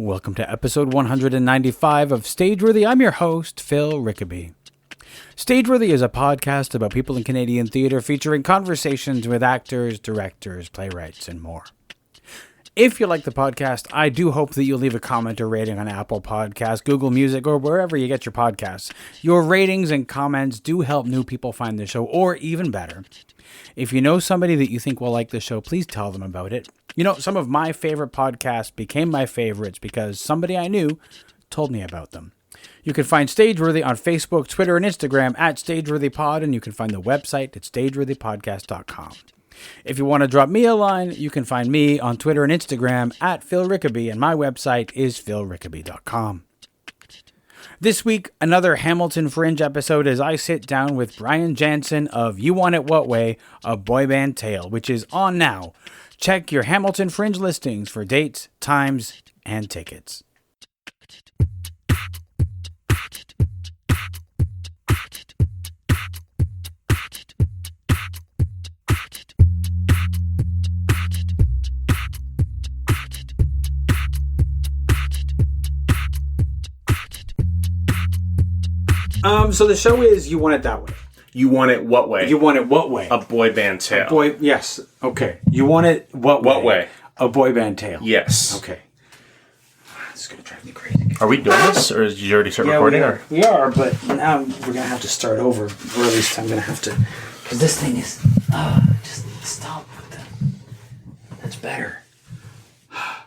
Welcome to episode 195 of Stageworthy. I'm your host, Phil Rickaby. Stageworthy is a podcast about people in Canadian theatre featuring conversations with actors, directors, playwrights, and more. If you like the podcast, I do hope that you'll leave a comment or rating on Apple Podcasts, Google Music, or wherever you get your podcasts. Your ratings and comments do help new people find the show, or even better, if you know somebody that you think will like the show, please tell them about it. You know, some of my favorite podcasts became my favorites because somebody I knew told me about them. You can find Stageworthy on Facebook, Twitter, and Instagram at StageworthyPod, and you can find the website at stageworthypodcast.com. If you want to drop me a line, you can find me on Twitter and Instagram at Phil Rickaby, and my website is philrickaby.com. This week, another Hamilton Fringe episode as I sit down with Brian Jansen of You Want It What Way, a boy band tale, which is on now. Check your Hamilton Fringe listings for dates, times, and tickets. So the show is You Want It That Way. You Want It What Way? You Want It What Way? A boy band tale. Yes. Okay. You Want It What Way? What way? A boy band tale. Yes. Okay. This is going to drive me crazy. Are we doing this, or did you already start recording? We are, but now we're going to have to start over, or at least I'm going to have to, because this thing is, just stop with the, that's better.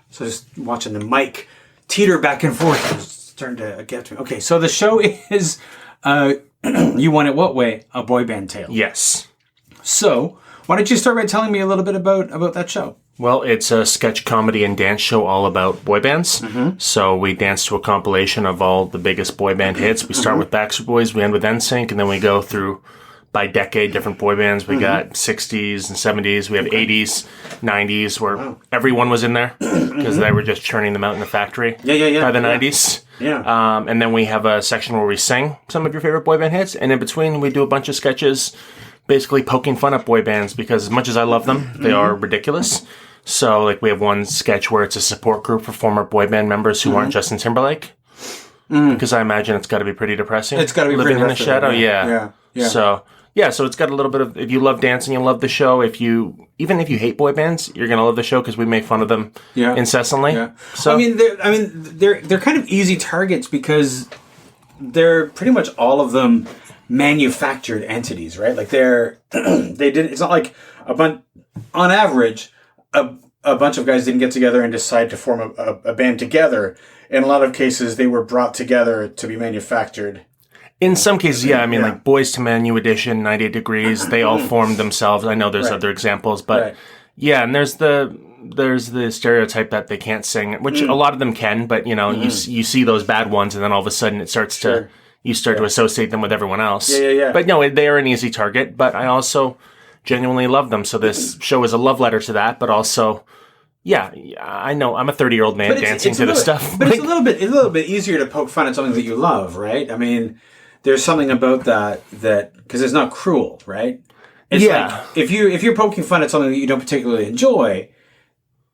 So just watching the mic teeter back and forth is starting to get to me. Okay, so the show is You Want It What Way? A boy band tale. Yes. So, why don't you start by telling me a little bit about that show? Well, it's a sketch comedy and dance show all about boy bands. Mm-hmm. So we dance to a compilation of all the biggest boy band hits. We start with Backstreet Boys, we end with NSYNC, and then we go through by decade different boy bands. We got 60s and 70s. We have 80s, 90s, where everyone was in there because they were just churning them out in the factory by the 90s. Yeah. And then we have a section where we sing some of your favorite boy band hits. And in between, we do a bunch of sketches basically poking fun at boy bands because as much as I love them, they are ridiculous. So, like, we have one sketch where it's a support group for former boy band members who aren't Justin Timberlake. Because I imagine it's got to be pretty depressing. It's got to be living pretty in the shadow. Yeah. So it's got a little bit of, if you love dancing, you'll love the show. Even if you hate boy bands, you're going to love the show because we make fun of them incessantly. Yeah. So they're kind of easy targets because they're pretty much all of them manufactured entities, right? Like it's not like on average, a bunch of guys didn't get together and decide to form a band together. In a lot of cases, they were brought together to be manufactured. In some cases, like Boys to Men, New Edition, 98 Degrees, they all formed themselves. I know there's other examples, but and there's the stereotype that they can't sing, which a lot of them can, but you see those bad ones, and then all of a sudden it starts to you start to associate them with everyone else. But no, they are an easy target. But I also genuinely love them, so this show is a love letter to that, but also. Yeah, I know. I'm a 30-year-old man dancing to this stuff. But it's a little bit easier to poke fun at something that you love, right? I mean, there's something about that because it's not cruel, right? It's like if you're poking fun at something that you don't particularly enjoy,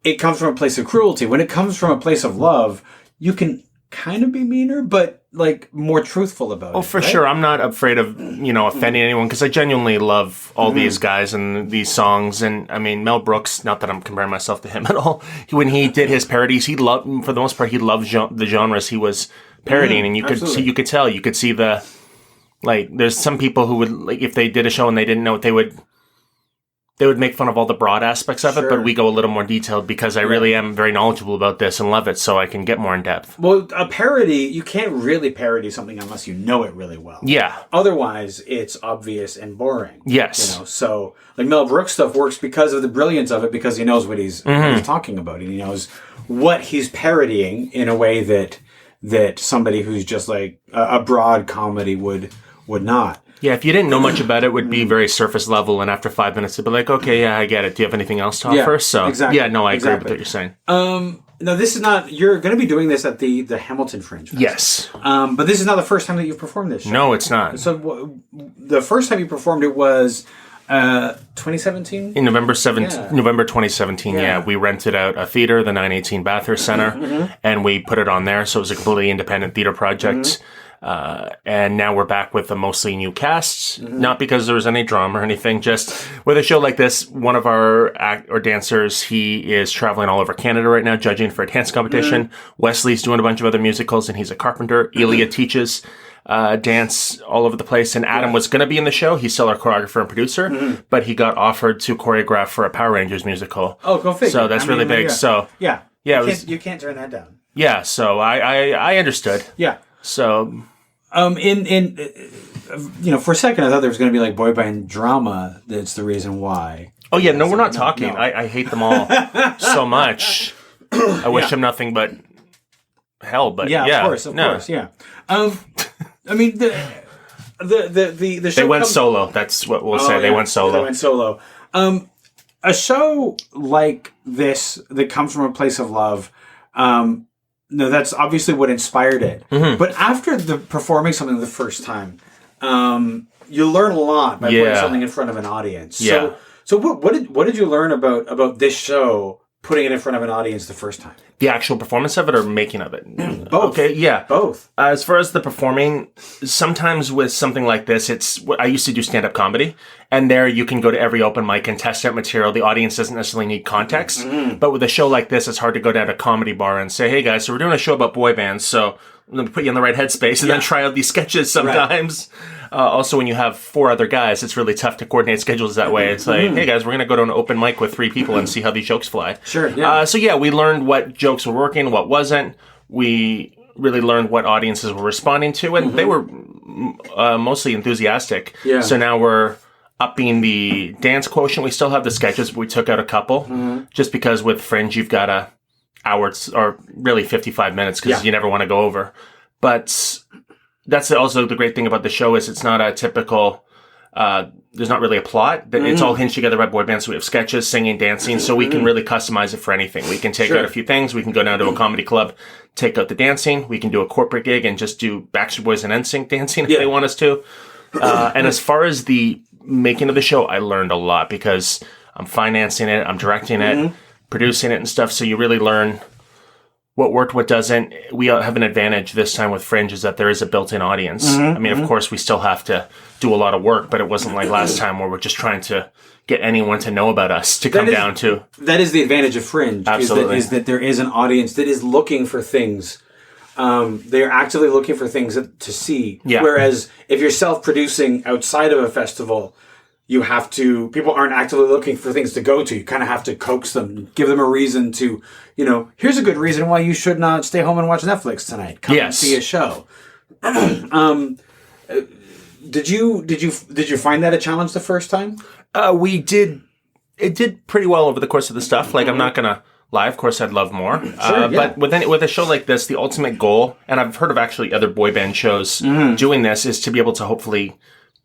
it comes from a place of cruelty. When it comes from a place of love, you can kind of be meaner, but like more truthful about it. Oh, for sure. I'm not afraid of, offending anyone because I genuinely love all these guys and these songs. And I mean, Mel Brooks, not that I'm comparing myself to him at all. When he did his parodies, for the most part, he loved the genres he was parodying. And you could see the, like, there's some people who would, like, if they did a show and they didn't know what they would make fun of all the broad aspects of it, but we go a little more detailed because I really am very knowledgeable about this and love it, so I can get more in depth. Well, a parody, you can't really parody something unless you know it really well. Yeah. Otherwise, it's obvious and boring. Yes. So, like, Mel Brooks stuff works because of the brilliance of it, because he knows what he's talking about, and he knows what he's parodying in a way that somebody who's just like a broad comedy would not. Yeah, if you didn't know much about it, it would be very surface level, and after 5 minutes, it'd be like, okay, yeah, I get it. Do you have anything else to offer? So, exactly. I agree with what you're saying. No, this is not, you're going to be doing this at the Hamilton Fringe Fest. Yes. But this is not the first time that you've performed this show. No, it's not. So the first time you performed it was 2017? In November 2017, Yeah. we rented out a theater, the 918 Bathurst Center, and we put it on there. So it was a completely independent theater project. And now we're back with a mostly new cast, not because there was any drama or anything, just with a show like this, one of our dancers, he is traveling all over Canada right now, judging for a dance competition. Wesley's doing a bunch of other musicals, and he's a carpenter. Elia teaches dance all over the place. And Adam was going to be in the show. He's still our choreographer and producer, but he got offered to choreograph for a Power Rangers musical. Oh, go figure. So that's really big. Yeah. So yeah, you can't turn that down. Yeah, so I understood. Yeah. So, for a second, I thought there was going to be like boy band drama. That's the reason why. Oh yeah, no, we're not talking. No. I hate them all so much. I wish them nothing but hell. But yeah, of course, yeah. I mean the show they went solo. That's what we'll say. They went solo. They went solo. A show like this that comes from a place of love. No, that's obviously what inspired it. But after performing something the first time, you learn a lot by putting something in front of an audience. Yeah. So what did you learn about this show, putting it in front of an audience the first time? The actual performance of it or making of it? Both. Okay, yeah. Both. As far as the performing, sometimes with something like this, I used to do stand-up comedy, and there you can go to every open mic and test out material. The audience doesn't necessarily need context, but with a show like this, it's hard to go down to a comedy bar and say, hey guys, so we're doing a show about boy bands, so let me put you in the right headspace and then try out these sketches sometimes. Right. Also, when you have 4 other guys, it's really tough to coordinate schedules that way. It's like, hey guys, we're going to go to an open mic with 3 people and see how these jokes fly. Sure, yeah. We learned what jokes were working, what wasn't. We really learned what audiences were responding to, and they were mostly enthusiastic. Yeah. So now we're upping the dance quotient. We still have the sketches, but we took out a couple, just because with Fringe, you've got a hour or really 55 minutes because you never want to go over. But that's also the great thing about the show is it's not a typical, there's not really a plot. It's all hinged together by boy bands. So we have sketches, singing, dancing, so we can really customize it for anything. We can take out a few things. We can go down to a comedy club, take out the dancing. We can do a corporate gig and just do Backstreet Boys and NSYNC dancing if they want us to. And as far as the making of the show, I learned a lot because I'm financing it, I'm directing it, producing it and stuff. So you really learn what worked, what doesn't. We have an advantage this time with Fringe is that there is a built-in audience. I mean, of course, we still have to do a lot of work, but it wasn't like last time where we're just trying to get anyone to know about us to come down to. That is the advantage of Fringe. Absolutely. Is that there is an audience that is looking for things. They're actively looking for things to see. Yeah. Whereas if you're self-producing outside of a festival, people aren't actively looking for things to go to. You kind of have to coax them, give them a reason to, here's a good reason why you should not stay home and watch Netflix tonight. Come and see a show. Did you find that a challenge the first time? We did. It did pretty well over the course of the stuff. Like, I'm not going to lie. Of course, I'd love more. But with a show like this, the ultimate goal, and I've heard of actually other boy band shows doing this, is to be able to hopefully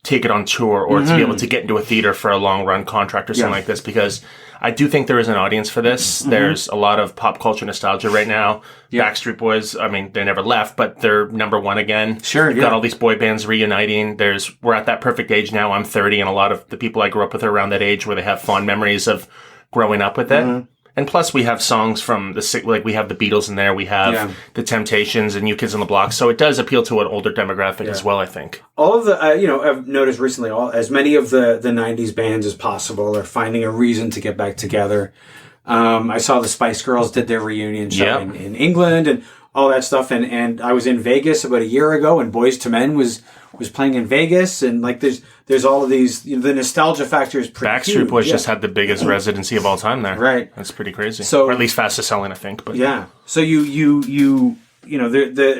take it on tour or to be able to get into a theater for a long run contract or something like this, because I do think there is an audience for this. There's a lot of pop culture nostalgia right now. Backstreet Boys, I mean, they never left, but they're number one again. You've got all these boy bands reuniting. we're at that perfect age now. I'm 30, and a lot of the people I grew up with are around that age where they have fond memories of growing up with it. And plus, we have songs from we have the Beatles in there, we have the Temptations and New Kids on the Block, so it does appeal to an older demographic as well, I think. All of the, I've noticed recently, as many of the 90s bands as possible are finding a reason to get back together. I saw the Spice Girls did their reunion show in England and all that stuff, and I was in Vegas about a year ago, and Boyz II Men was playing in Vegas, and like there's all of these, the nostalgia factor is pretty huge. Backstreet Boys just had the biggest residency of all time there. Right. That's pretty crazy. So, or at least fastest selling, I think. But so the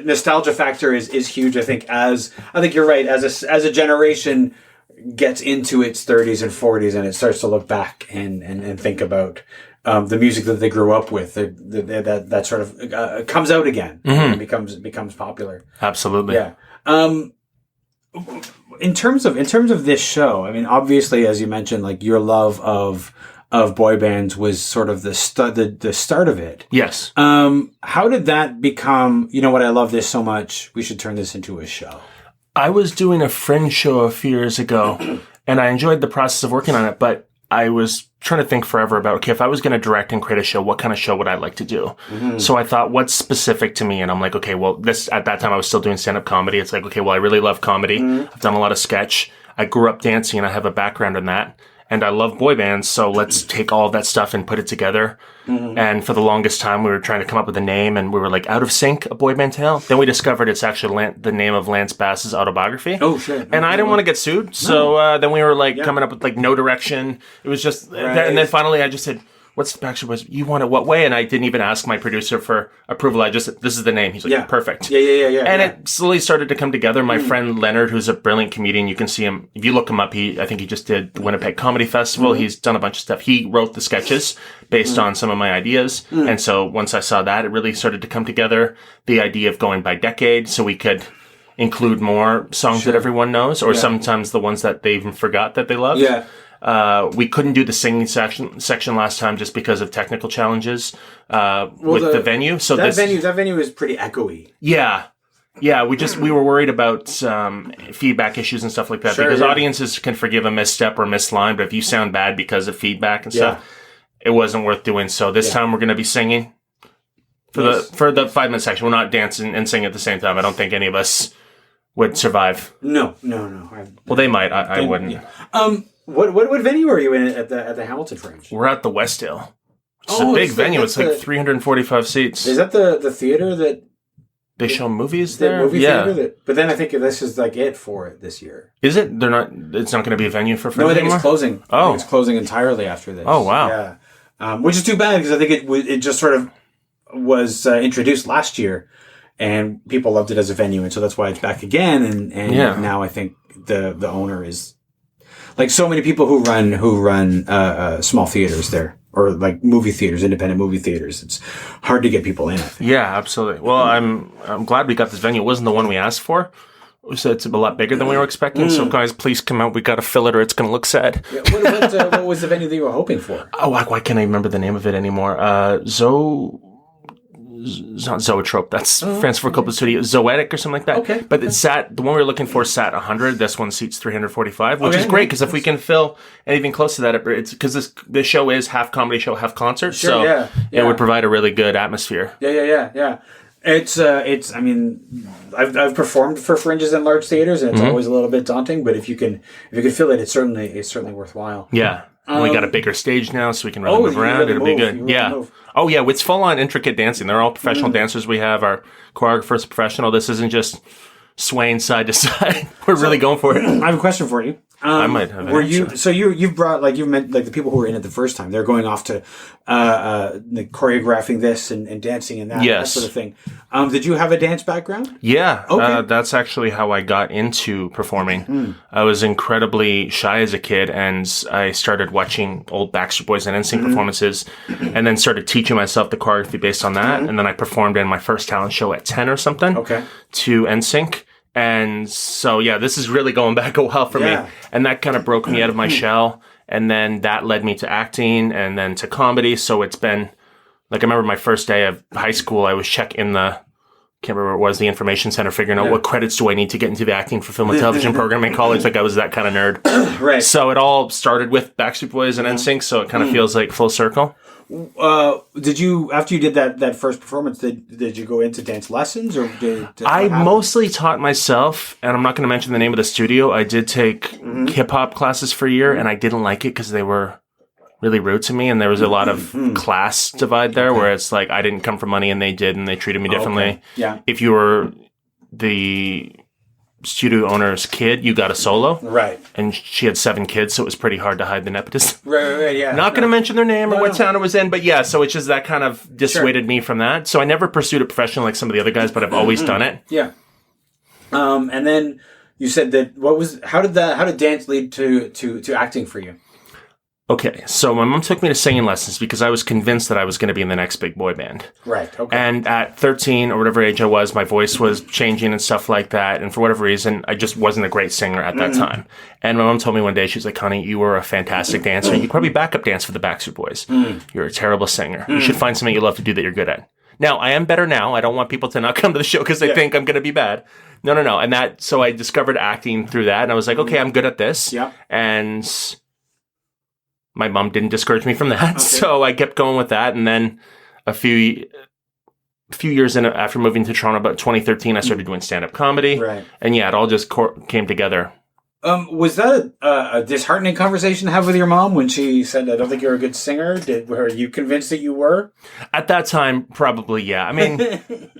nostalgia factor is huge. I think you're right. As a generation gets into its 30s and 40s, and it starts to look back and think about the music that they grew up with, that sort of comes out again and becomes popular. Absolutely. Yeah. In terms of this show, I mean, obviously, as you mentioned, like your love of boy bands was sort of the start of it. Yes. How did that become? You know what? I love this so much. We should turn this into a show. I was doing a Fringe show a few years ago, And I enjoyed the process of working on it, but I was trying to think forever about, okay, if I was going to direct and create a show, what kind of show would I like to do? So I thought, what's specific to me? And I'm like, okay, well, at that time I was still doing stand-up comedy. It's like, okay, well, I really love comedy. I've done a lot of sketch. I grew up dancing and I have a background in that. And I love boy bands, so let's take all of that stuff and put it together. And for the longest time, we were trying to come up with a name, and we were like, Out of Sync, a boy band tale. Then we discovered it's actually the name of Lance Bass's autobiography. Oh, shit. And I didn't want to get sued, so then we were like coming up with like No Direction. It was just, and then finally I just said, what's the Backstreet Boys? You want it what way? And I didn't even ask my producer for approval. I just, this is the name. He's like, perfect. Yeah. And it slowly started to come together. My friend Leonard, who's a brilliant comedian, you can see him. If you look him up, I think he just did the Winnipeg Comedy Festival. He's done a bunch of stuff. He wrote the sketches based on some of my ideas. And so once I saw that, it really started to come together. The idea of going by decade so we could include more songs that everyone knows, or sometimes the ones that they even forgot that they loved. Yeah. We couldn't do the singing section last time just because of technical challenges with the venue. So that venue is pretty echoey. Yeah. We were worried about feedback issues and stuff like that because audiences can forgive a misstep or misline, but if you sound bad because of feedback and stuff, it wasn't worth doing. So this time we're going to be singing for the 5-minute section. We're not dancing and singing at the same time. I don't think any of us would survive. No. Well, they might. I wouldn't. Yeah. What venue are you in at the Hamilton Fringe? We're at the Westdale. It's a big venue. It's like 345 seats. Is that the theater that they show movies there? The movie theater but then I think this is like it for it this year. Is it? It's not going to be a venue for Fringe anymore? It's closing. I think it's closing entirely after this. Oh, wow. Yeah. Which is too bad because I think it just sort of was introduced last year and people loved it as a venue, and so that's why it's back again, and now I think the owner is like so many people who run small theaters there, or like movie theaters, independent movie theaters. It's hard to get people in, I think. Yeah, absolutely. Well, I'm glad we got this venue. It wasn't the one we asked for. So it's a lot bigger than we were expecting. So guys, please come out. We got to fill it or it's going to look sad. Yeah, what was the venue that you were hoping for? Oh, why can't I remember the name of it anymore? It's not Zoetrope. That's Francis Ford Coppola Studio. Zoetic or something like that. Okay. But the one we were looking for sat 100. This one seats 345, which is great because if we can fill anything close to that, it's because this show is half comedy show, half concert. So it would provide a really good atmosphere. Yeah. It's. I mean, I've performed for Fringes in large theaters, and it's always a little bit daunting. But if you can fill it, it's certainly worthwhile. Yeah. We got a bigger stage now, so we can really move around. It'll be good. Yeah. Oh, yeah. It's full-on intricate dancing. They're all professional dancers. We have our choreographer's professional. This isn't just swaying side to side. We're really going for it. I have a question for you. I might have an answer. So you've brought, like you meant, like the people who were in it the first time, they're going off to choreographing this and dancing and that sort of thing. Did you have a dance background? Yeah. Okay. That's actually how I got into performing. I was incredibly shy as a kid, and I started watching old Backstreet Boys and NSYNC performances, and then started teaching myself the choreography based on that. And then I performed in my first talent show at 10 or something to NSYNC. And so, this is really going back a while for me. And that kind of broke me out of my shell. And then that led me to acting and then to comedy. So it's been, like, I remember my first day of high school, I was checking can't remember what it was, the information center, figuring out what credits do I need to get into the acting for film and television program in college. Like, I was that kind of nerd. Right. So it all started with Backstreet Boys and NSYNC. So it kind of feels like full circle. Did you, after you did that first performance, did you go into dance lessons, or I mostly taught myself, and I'm not going to mention the name of the studio. I did take hip hop classes for a year, and I didn't like it because they were really rude to me, and there was a lot of class divide there where it's like I didn't come for money and they did, and they treated me differently. Okay. Yeah. If you were the studio owner's kid, you got a solo. Right. And she had 7 kids, so it was pretty hard to hide the nepotism. Right, yeah. Not going to mention their name or what town it was in, but so it's just that kind of dissuaded me from that. So I never pursued it professionally like some of the other guys, but I've always done it. Yeah. And then you said that, how did dance lead to acting for you? Okay, so my mom took me to singing lessons because I was convinced that I was going to be in the next big boy band. Right, okay. And at 13 or whatever age I was, my voice was changing and stuff like that. And for whatever reason, I just wasn't a great singer at that time. And my mom told me one day, she's like, honey, you were a fantastic dancer. You could probably backup dance for the Backstreet Boys. You're a terrible singer. You should find something you love to do that you're good at. Now, I am better now. I don't want people to not come to the show because they think I'm going to be bad. No. And so I discovered acting through that, and I was like, okay, I'm good at this. Yeah. And my mom didn't discourage me from that, so I kept going with that. And then a few years after moving to Toronto, about 2013, I started doing stand-up comedy. Right. And yeah, it all just came together. Was that a disheartening conversation to have with your mom when she said, "I don't think you're a good singer"? Were you convinced that you were? At that time, probably, yeah. I mean,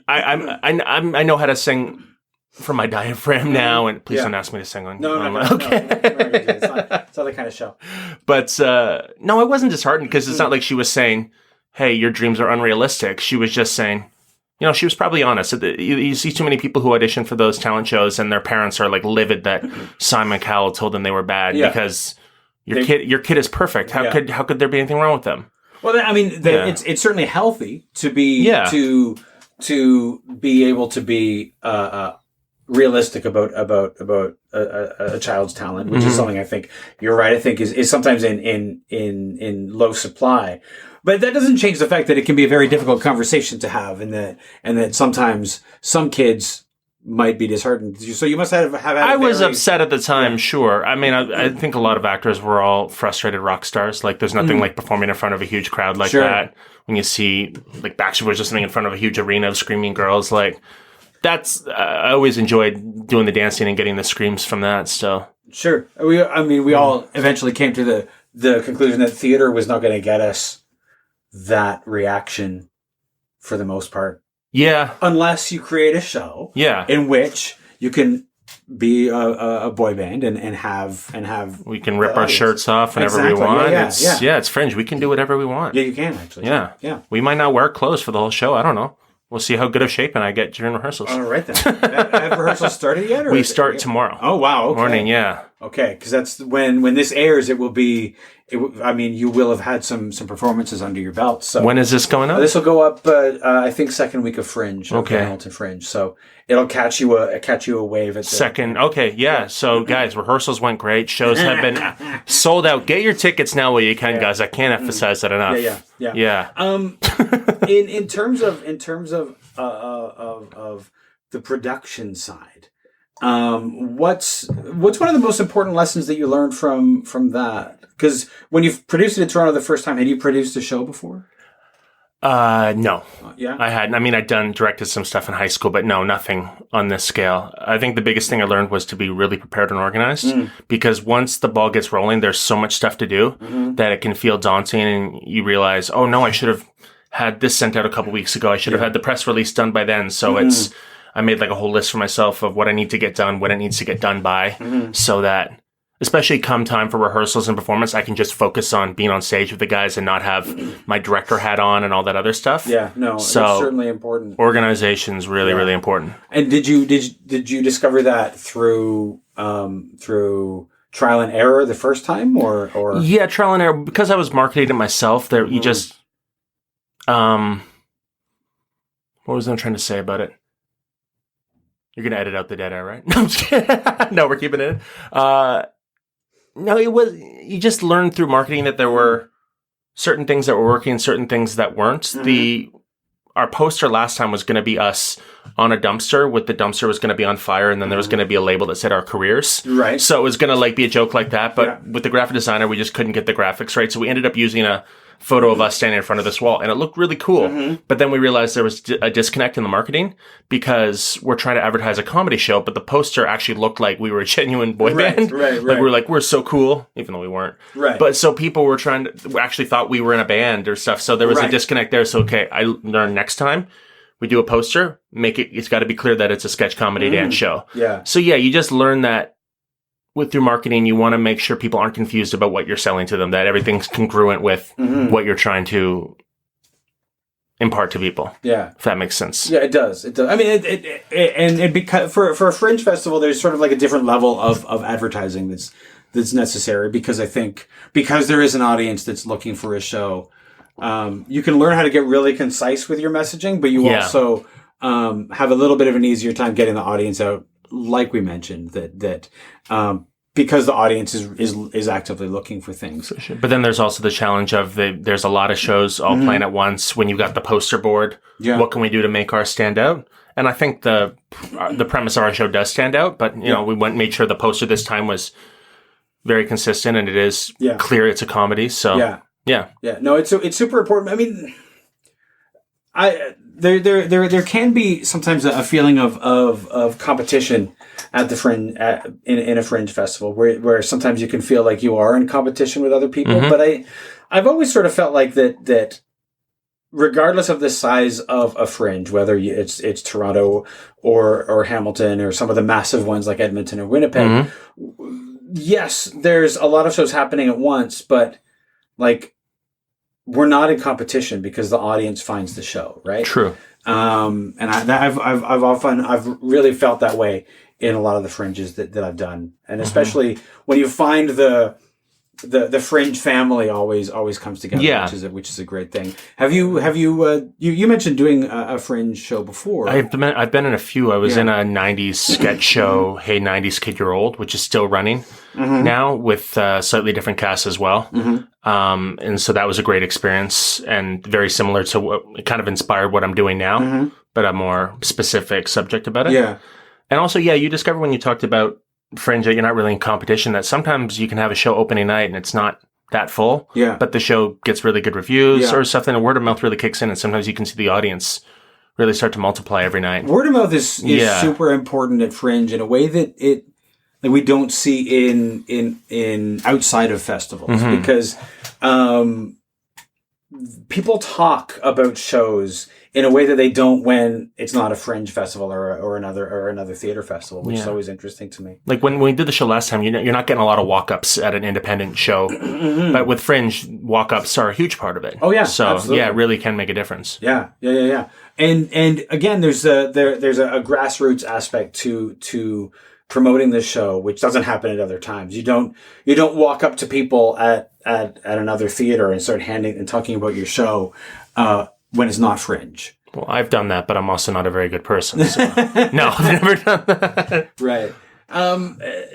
I know how to sing from my diaphragm now, and please don't ask me to sing on. No. Okay. It's not the kind of show. But no, I wasn't disheartened because it's not like she was saying, "Hey, your dreams are unrealistic." She was just saying, you know, she was probably honest. You see too many people who audition for those talent shows and their parents are like livid that Simon Cowell told them they were bad because your kid is perfect. How could there be anything wrong with them? Well, I mean, it's certainly healthy to be to be able to be realistic about a child's talent, which is something I think you're right. I think is sometimes in low supply. But that doesn't change the fact that it can be a very difficult conversation to have, and that sometimes some kids might be disheartened. So you must have had. I was upset at the time, sure. I mean, I think a lot of actors were all frustrated rock stars. Like, there's nothing like performing in front of a huge crowd like that. When you see like Backstreet Boys just sitting in front of a huge arena of screaming girls, like that's. I always enjoyed doing the dancing and getting the screams from that. So sure, we all eventually came to the conclusion that theater was not going to get us that reaction for the most part. Yeah. Unless you create a show in which you can be a boy band and have we can rip our shirts off whenever we want. It's fringe. We can do whatever we want. Yeah, you can actually. Yeah. We might not wear clothes for the whole show. I don't know. We'll see how good of shape I get during rehearsals. All right then. Have rehearsals started yet? Or we start tomorrow. Oh wow! Okay. Morning, yeah. Okay, because that's when this airs. It will be. I mean, you will have had some performances under your belt. So when is this going up? This will go up. I think second week of Fringe. Okay, Hamilton Fringe. So it'll catch you a wave at the second. Okay, yeah. So guys, rehearsals went great. Shows have been sold out. Get your tickets now while you can, guys. I can't emphasize that enough. Yeah. In terms of the production side, what's one of the most important lessons that you learned from that? Because when you've produced it in Toronto the first time, had you produced a show before? No. Yeah? I hadn't. I mean, I'd directed some stuff in high school, but no, nothing on this scale. I think the biggest thing I learned was to be really prepared and organized, because once the ball gets rolling, there's so much stuff to do that it can feel daunting, and you realize, oh no, I should have had this sent out a couple weeks ago. I should have had the press release done by then. So I made like a whole list for myself of what I need to get done, when it needs to get done by, so that especially come time for rehearsals and performance, I can just focus on being on stage with the guys and not have my director hat on and all that other stuff. Yeah, no, so that's certainly important. Organization's really, really important. And did you discover that through trial and error the first time, or? Yeah, trial and error, because I was marketing it myself. There, you just, what was I trying to say about it? You're gonna edit out the dead air, right? No, I'm just kidding. No, we're keeping it in. No, you just learned through marketing that there were certain things that were working, certain things that weren't. Our poster last time was going to be us on a dumpster, with the dumpster was going to be on fire, and then there was going to be a label that said our careers. Right. So it was going to like be a joke like that, but with the graphic designer, we just couldn't get the graphics right. So we ended up using a photo of us standing in front of this wall, and it looked really cool. But then we realized there was a disconnect in the marketing, because we're trying to advertise a comedy show, but the poster actually looked like we were a genuine boy band. Right. Like, we were like, we're so cool, even though we weren't. Right. But so people were actually thought we were in a band or stuff. So there was a disconnect there. So, okay, I learned next time we do a poster, it's got to be clear that it's a sketch comedy dance show. Yeah. So yeah, you just learn that through marketing, you want to make sure people aren't confused about what you're selling to them, that everything's congruent with what you're trying to impart to people. Yeah. If that makes sense. Yeah, it does. It does. I mean, and because for a Fringe festival, there's sort of like a different level of advertising that's necessary, because I think because there is an audience that's looking for a show, you can learn how to get really concise with your messaging, but you also have a little bit of an easier time getting the audience out. Like we mentioned, that because the audience is actively looking for things. But then there's also the challenge of there's a lot of shows all playing at once. When you've got the poster board, what can we do to make ours stand out? And I think the premise of our show does stand out, but you know, we made sure the poster this time was very consistent, and it is clear it's a comedy. So yeah. No, it's super important. I mean, there can be sometimes a feeling of competition at the fringe in a fringe festival where sometimes you can feel like you are in competition with other people. But I've always sort of felt like that regardless of the size of a fringe, whether it's Toronto or Hamilton or some of the massive ones like Edmonton or Winnipeg, yes, there's a lot of shows happening at once, but like we're not in competition because the audience finds the show, right? True. And I've really felt that way in a lot of the fringes that I've done, and especially when you find the fringe family always comes together, which is a great thing. Have you mentioned doing a fringe show before? I've been in a few. I was in a 90s sketch show, Hey 90s Kid You're Old, which is still running now with slightly different casts as well. And so that was a great experience and very similar to what kind of inspired what I'm doing now, but a more specific subject about it. Yeah. And also, you discover when you talked about fringe that you're not really in competition, that sometimes you can have a show opening night and it's not that full, but the show gets really good reviews or something, and word of mouth really kicks in, and sometimes you can see the audience really start to multiply every night. Word of mouth is super important at fringe in a way that we don't see in outside of festivals, because people talk about shows in a way that they don't when it's not a fringe festival or another theater festival, which is always interesting to me. Like when we did the show last time, you're not getting a lot of walk-ups at an independent show, but with fringe, walk-ups are a huge part of it. Oh yeah, so absolutely. It really can make a difference. Yeah. And again, there's a grassroots aspect to promoting this show, which doesn't happen at other times. You don't walk up to people at another theater and start talking about your show when it's not fringe. Well, I've done that, but I'm also not a very good person. So. No, I've never done that. Right.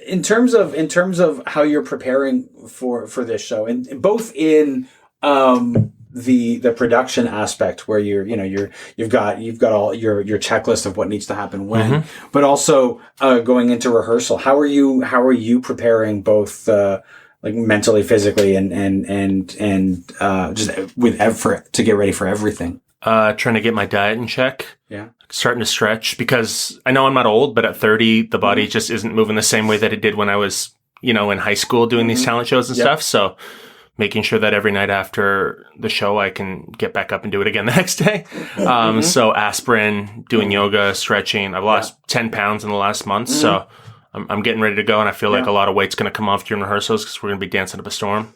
In terms of how you're preparing for this show, and both in the production aspect where you've got all your checklist of what needs to happen when, but also going into rehearsal. How are you preparing both like mentally, physically, and just with effort to get ready for everything? Trying to get my diet in check. Yeah. Starting to stretch, because I know I'm not old, but at 30, the body just isn't moving the same way that it did when I was, in high school doing these talent shows and stuff. So making sure that every night after the show, I can get back up and do it again the next day. So aspirin, doing yoga, stretching. I've lost 10 pounds in the last month. So I'm getting ready to go, and I feel like a lot of weight's going to come off during rehearsals because we're going to be dancing up a storm.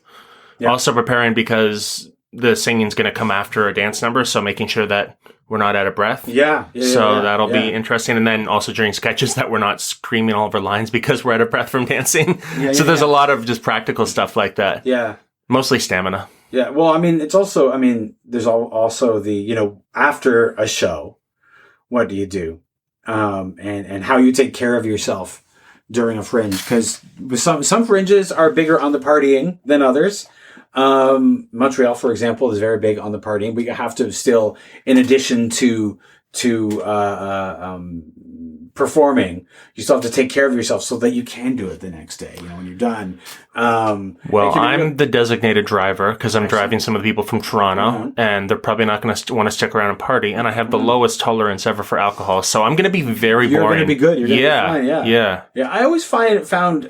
Yeah. Also preparing because the singing's going to come after a dance number, so making sure that we're not out of breath. So that'll be interesting. And then also during sketches that we're not screaming all of our lines because we're out of breath from dancing. So there's a lot of just practical stuff like that. Yeah. Mostly stamina. Yeah. Well, I mean, it's also, there's also the, after a show, what do you do? And how you take care of yourself during a fringe, because some fringes are bigger on the partying than others. Montreal, for example, is very big on the partying. We have to still, in addition to performing, you still have to take care of yourself so that you can do it the next day, when you're done. Well, I'm the designated driver because I'm driving some of the people from Toronto, and they're probably not going to want to stick around and party. And I have the lowest tolerance ever for alcohol, so I'm going to be very boring. You're going to be good. You're going to be fine. Yeah. I always found.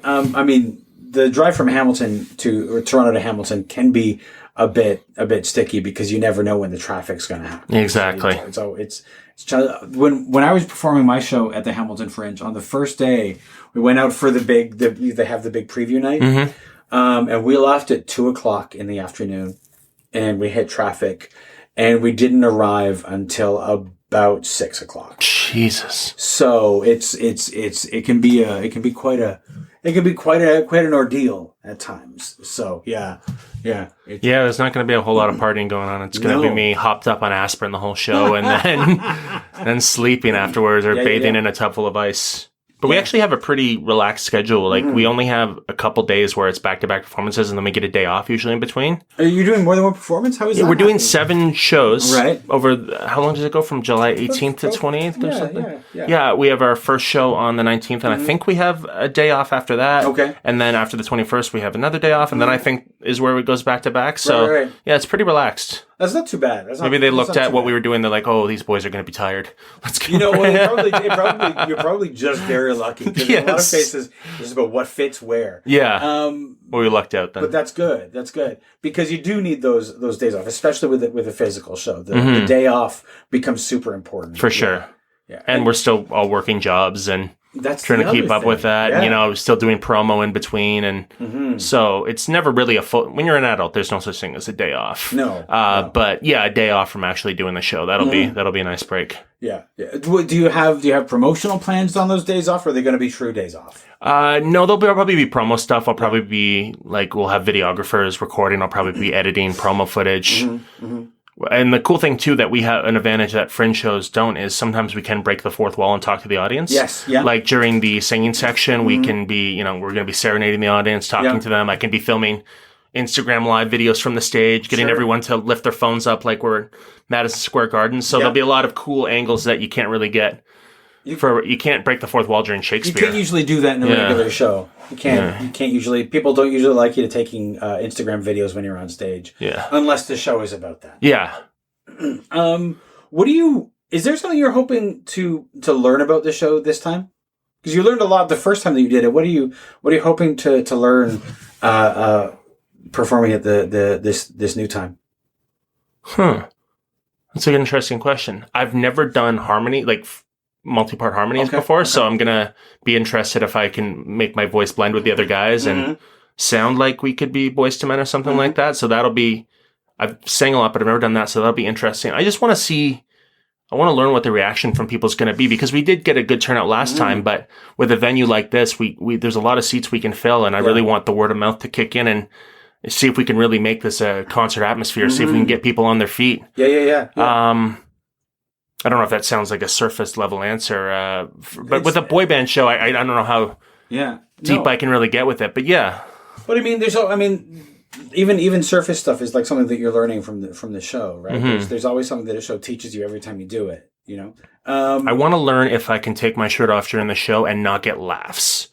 The drive from Hamilton to Toronto to Hamilton can be a bit sticky because you never know when the traffic's going to happen. Exactly. So it's when I was performing my show at the Hamilton Fringe on the first day, we went out for they have the big preview night, and we left at 2:00 in the afternoon, and we hit traffic, and we didn't arrive until about 6:00. Jesus. So it can be quite an ordeal at times. So yeah. There's not going to be a whole lot of partying going on. It's going to be me hopped up on aspirin the whole show, and then sleeping afterwards, or bathing in a tub full of ice. But we actually have a pretty relaxed schedule. Like, we only have a couple days where it's back-to-back performances, and then we get a day off usually in between. Are you doing more than one performance? How is that? We're doing 7 shows. Right. Over, how long does it go? From July 18th to 28th or something? Yeah, we have our first show on the 19th, and I think we have a day off after that. Okay. And then after the 21st, we have another day off, and then I think is where it goes back-to-back. So, yeah, it's pretty relaxed. That's not too bad. Maybe they looked at what we were doing. They're like, "Oh, these boys are going to be tired. Let's go." You're probably just very lucky. Because in a lot of cases, it's about what fits where. Yeah. Well, we lucked out then. But that's good. That's good because you do need those days off, especially with a physical show. The day off bemes super important for sure. Yeah. And we're still all working jobs and. That's trying to keep up with that. Yeah. And, still doing promo in between. And so it's never really when you're an adult, there's no such thing as a day off. No. But yeah, a day off from actually doing the show. That'll be a nice break. Yeah. Do you have promotional plans on those days off, or are they going to be true days off? No, there'll probably be promo stuff. I'll probably be we'll have videographers recording. I'll probably be editing promo footage. And the cool thing, too, that we have an advantage that fringe shows don't is sometimes we can break the fourth wall and talk to the audience. Yes, yeah. Like during the singing section, we can be, we're going to be serenading the audience, talking to them. I can be filming Instagram live videos from the stage, getting everyone to lift their phones up like we're in Madison Square Garden. So there'll be a lot of cool angles that you can't really get. You can't break the fourth wall during Shakespeare. You can't usually do that in a regular show. You can't. You can't usually. People don't usually like you to taking Instagram videos when you're on stage. Yeah. Unless the show is about that. Yeah. What do you? Is there something you're hoping to learn about the show this time? Because you learned a lot the first time that you did it. What are you hoping to learn performing at this new time? That's an interesting question. I've never done harmony multi-part harmonies before, so I'm gonna be interested if I can make my voice blend with the other guys and sound like we could be Boyz II Men or something like that. So that'll be. I've sang a lot, but I've never done that, so that'll be interesting. I just want to see. I want to learn what the reaction from people is going to be because we did get a good turnout last time, but with a venue like this, we there's a lot of seats we can fill, and I really want the word of mouth to kick in and see if we can really make this a concert atmosphere. See if we can get people on their feet. Yeah. I don't know if that sounds like a surface level answer, but with a boy band show, I don't know how deep I can really get with it. But yeah, but even surface stuff is like something that you're learning from the show, right? There's always something that a show teaches you every time you do it. I want to learn if I can take my shirt off during the show and not get laughs,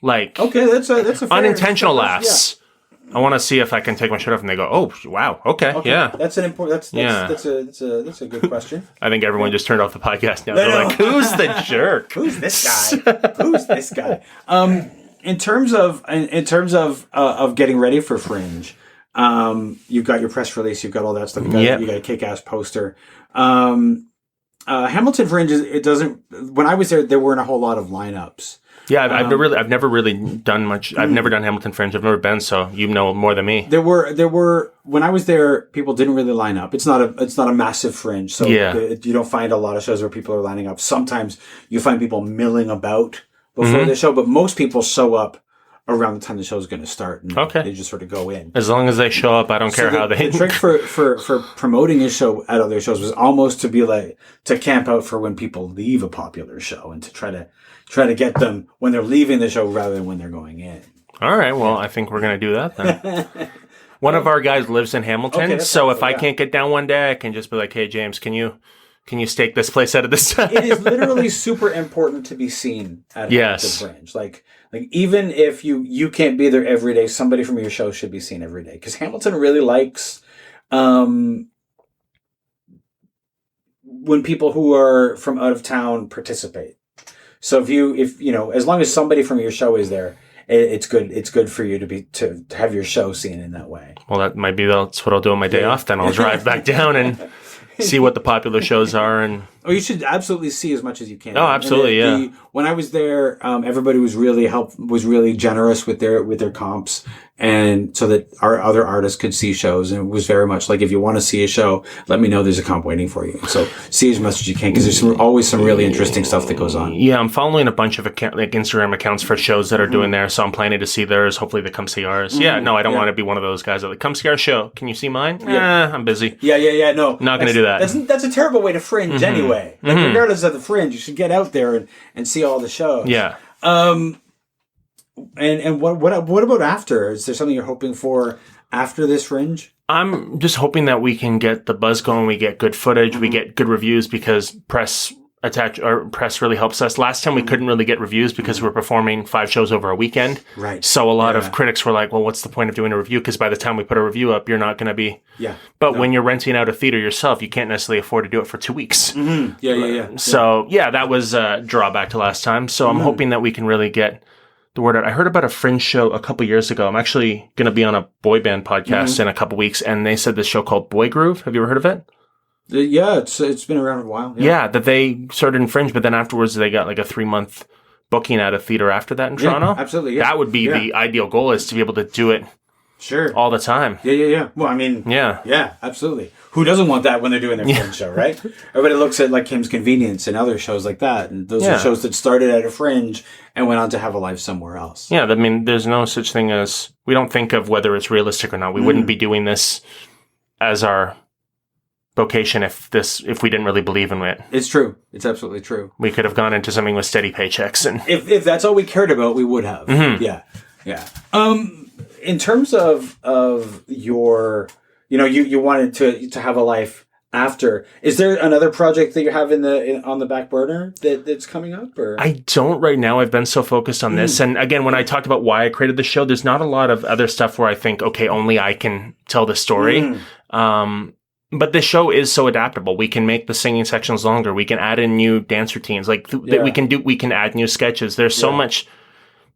that's a fair, unintentional laughs. I want to see if I can take my shirt off and they go, "Oh, wow, okay. Yeah." That's an important. That's a good question. I think everyone just turned off the podcast now. They're like, "Who's the jerk? Who's this guy? Who's this guy?" In terms of getting ready for Fringe, you've got your press release, you've got all that stuff. You got a kick-ass poster. Hamilton Fringe it doesn't. When I was there weren't a whole lot of lineups. Yeah, I've never really done much. I've never done Hamilton Fringe. I've never been, so you know more than me. There were when I was there, people didn't really line up. It's not a massive Fringe, so you don't find a lot of shows where people are lining up. Sometimes you find people milling about before the show, but most people show up around the time the show is going to start, and they just sort of go in. As long as they show up, I don't care how they. The trick for promoting a show at other shows was almost to be like to camp out for when people leave a popular show and to try to get them when they're leaving the show rather than when they're going in. All right, well, I think we're going to do that then. One of our guys lives in Hamilton, so if I can't get down one day, I can just be like, "Hey, James, can you stake this place out of this time?" It is literally super important to be seen at the Fringe. Like even if you can't be there every day, somebody from your show should be seen every day because Hamilton really likes when people who are from out of town participate. So if as long as somebody from your show is there, it's good. It's good for you to have your show seen in that way. Well, that's what I'll do on my day off. Then I'll drive back down and see what the popular shows are. And you should absolutely see as much as you can. Oh, absolutely, when I was there, everybody was really generous with their comps, and so that our other artists could see shows. And it was very much like, if you want to see a show, let me know. There's a comp waiting for you. So see as much as you can because there's always some really interesting stuff that goes on. Yeah, I'm following a bunch of Instagram accounts for shows that are doing there, so I'm planning to see theirs. Hopefully, they come see ours. Yeah, no, I don't want to be one of those guys that like, come see our show. Can you see mine? I'm busy. Yeah. No, not going to do that. That's a terrible way to Fringe anyway. Like, regardless of the Fringe, you should get out there and see all the shows. Yeah. And what about after? Is there something you're hoping for after this Fringe? I'm just hoping that we can get the buzz going. We get good footage. We get good reviews because press really helps us. Last time we couldn't really get reviews because we're performing 5 shows over a weekend. Right. So a lot of critics were like, well, what's the point of doing a review? Because by the time we put a review up, you're not going to be. Yeah. But when you're renting out a theater yourself, you can't necessarily afford to do it for 2 weeks. Mm-hmm. Yeah. So that was a drawback to last time. So I'm hoping that we can really get the word out. I heard about a Fringe show a couple years ago. I'm actually going to be on a boy band podcast in a couple weeks, and they said this show called Boy Groove. Have you ever heard of it? Yeah, it's been around a while. Yeah, that they started in Fringe, but then afterwards they got like a 3-month booking at a theater after that in Toronto. Absolutely. Yeah. That would be the ideal goal, is to be able to do it all the time. Yeah. Well, I mean, yeah, absolutely. Who doesn't want that when they're doing their Fringe show, right? Everybody looks at like Kim's Convenience and other shows like that, and those are shows that started at a Fringe and went on to have a life somewhere else. Yeah, I mean, there's no such thing as, we don't think of whether it's realistic or not. We wouldn't be doing this as our vocation if we didn't really believe in it. It's true. It's absolutely true. We could have gone into something with steady paychecks, and if that's all we cared about, we would have. Mm-hmm. Yeah. In terms of your, you wanted to have a life after. Is there another project that you have on the back burner that's coming up? Or I don't right now. I've been so focused on this, and again, when I talked about why I created the show, there's not a lot of other stuff where I think, okay, only I can tell the story. But the show is so adaptable. We can make the singing sections longer. We can add in new dance routines. We can add new sketches. There's so much,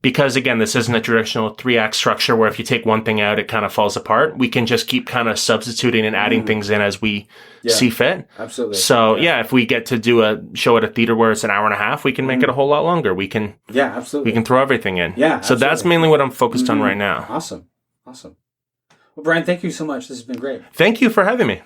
because again, this isn't a traditional 3-act structure where if you take one thing out, it kind of falls apart. We can just keep kind of substituting and adding things in as we see fit. Absolutely. So if we get to do a show at a theater where it's an hour and a half, we can make it a whole lot longer. We can, absolutely. We can throw everything in. Yeah. So that's mainly what I'm focused on right now. Awesome. Well, Brian, thank you so much. This has been great. Thank you for having me.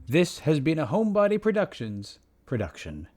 This has been a Homebody Productions production.